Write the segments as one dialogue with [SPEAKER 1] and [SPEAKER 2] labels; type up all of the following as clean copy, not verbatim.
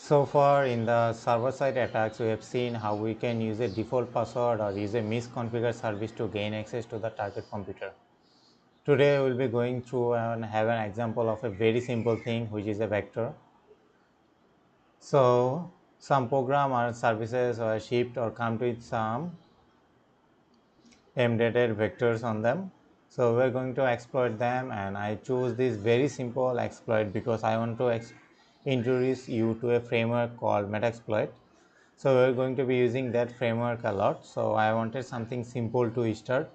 [SPEAKER 1] So far in the server-side attacks, we have seen how we can use a default password or use a misconfigured service to gain access to the target computer. Today we will be going through and have an example of a very simple thing, which is a vector. So some program or services are shipped or come with some embedded vectors on them. So we're going to exploit them, and I choose this very simple exploit because I want to introduce you to a framework called Metasploit. So we're going to be using that framework a lot. So I wanted something simple to start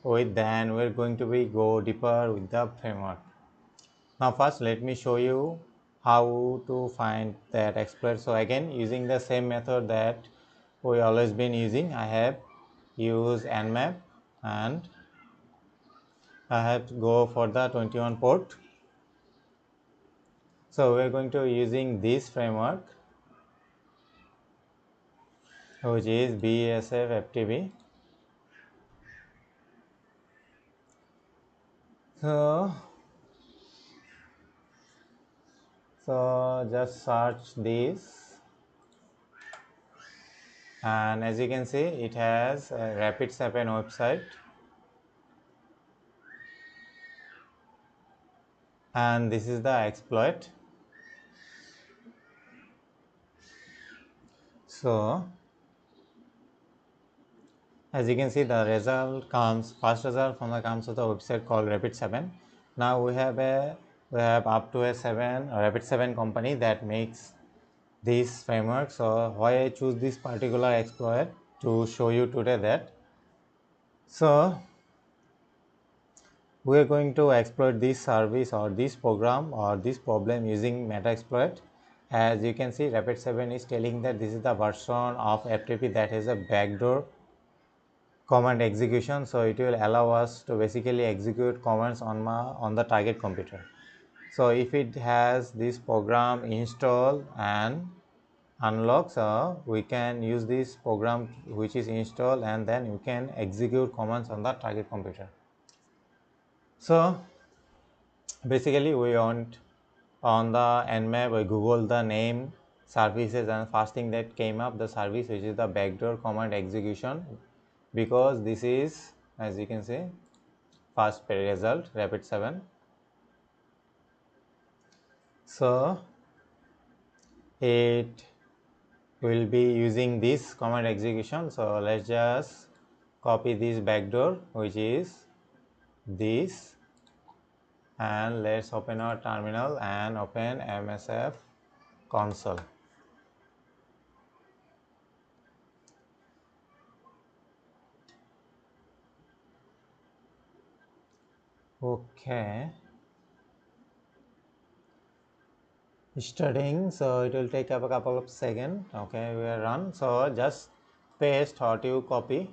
[SPEAKER 1] with, then we're going to be go deeper with the framework. Now first let me show you how to find that exploit. So again, using the same method that we always been using, I have used nmap and I have to go for the 21 port. So we're going to using this framework, which is BSF FTP. So just search this, and as you can see, it has a Rapid7 website, and this is the exploit. So as you can see, the result comes, first result from the comes of the website called Rapid7. Now we have up to a Rapid7 company that makes this framework. So why I choose this particular exploit to show you today that. So we are going to exploit this service or this program or this problem using Metasploit. As you can see, Rapid7 is telling that this is the version of FTP that has a backdoor command execution, so it will allow us to basically execute commands on the target computer. So if it has this program installed and unlocked, so we can use this program which is installed, and then we can execute commands on the target computer. So basically we want on the nmap, we google the name services, and first thing that came up the service which is the backdoor command execution, because this is, as you can see, first result Rapid7. So it will be using this command execution. So let's just copy this backdoor, which is this, and let's open our terminal and open MSF console. Okay, studying, so it will take up a couple of seconds. Okay, we are run. So just paste what you copy.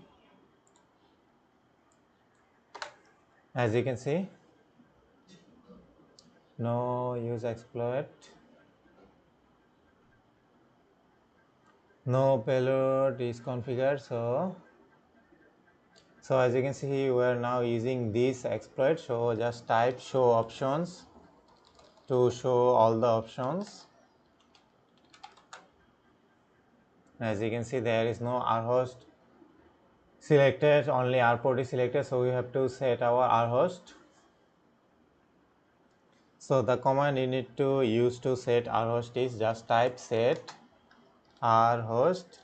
[SPEAKER 1] As you can see, no use exploit, no payload is configured. So as you can see, we are now using this exploit. So just type show options to show all the options. As you can see, there is no rhost selected, only rport is selected, so we have to set our rhost. So the command you need to use to set rhost is just type set rhost,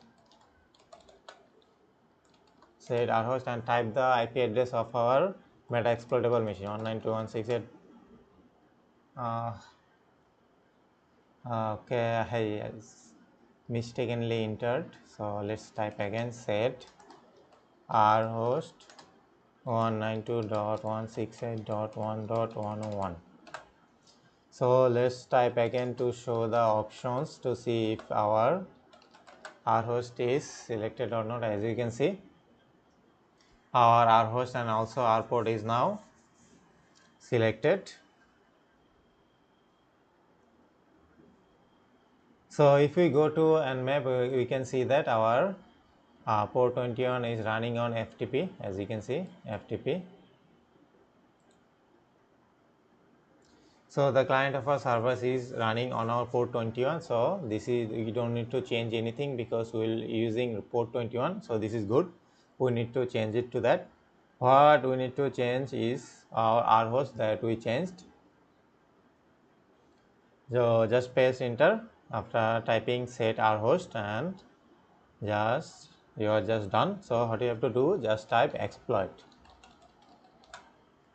[SPEAKER 1] and type the IP address of our meta exploitable machine 192.168. Okay, I mistakenly entered, so let's type again set rhost 192.168.1.101. So let's type again to show the options to see if our rhost is selected or not. As you can see, our rhost and also rport is now selected. So if we go to nmap, we can see that our port 21 is running on FTP. As you can see, FTP. So the client of our servers is running on our port 21. So this is, you don't need to change anything because we'll using port 21. So this is good. We need to change it to that. What we need to change is our R host that we changed. So just press enter after typing set R host and just you are just done. So what you have to do, just type exploit.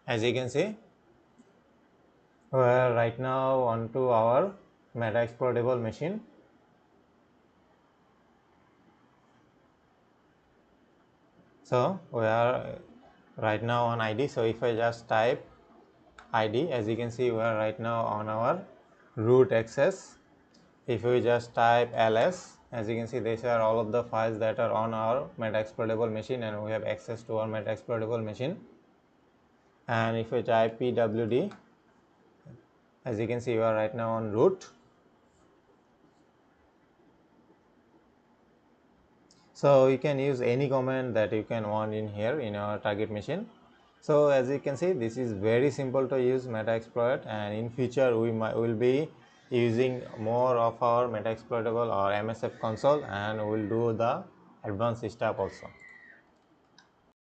[SPEAKER 1] As you can see, we are right now onto our meta exploitable machine. So we are right now on ID. So if I just type ID, as you can see, we are right now on our root access. If we just type ls, as you can see, these are all of the files that are on our meta exploitable machine, and we have access to our meta exploitable machine. And if we type pwd, as you can see, we are right now on root. So you can use any command that you can want in here in your target machine. So as you can see, this is very simple to use Metasploit, and in future we will be using more of our Metasploitable or MSF console, and we'll do the advanced stuff also.